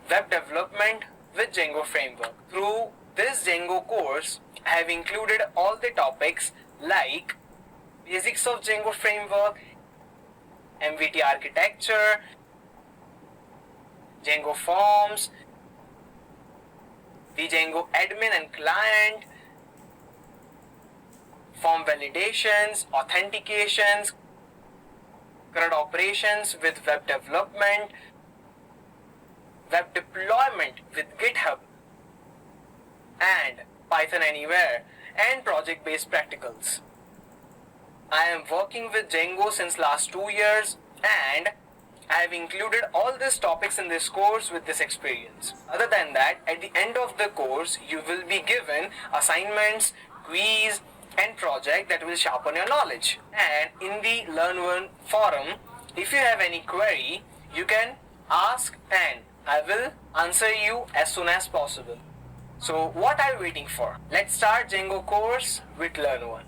web development with Django framework. Through this Django course, I have included all the topics like basics of Django framework, MVT architecture, Django forms, the Django admin and client, form validations, authentications, CRUD operations with web development, web deployment with GitHub, and Python Anywhere, and project-based practicals. I am working with Django since last 2 years, and I have included all these topics in this course with this experience. Other than that, at the end of the course, you will be given assignments, quiz, and project that will sharpen your knowledge. And in the Learn One forum, if you have any query, you can ask and I will answer you as soon as possible. So what are you waiting for? Let's start Django course with Learn One.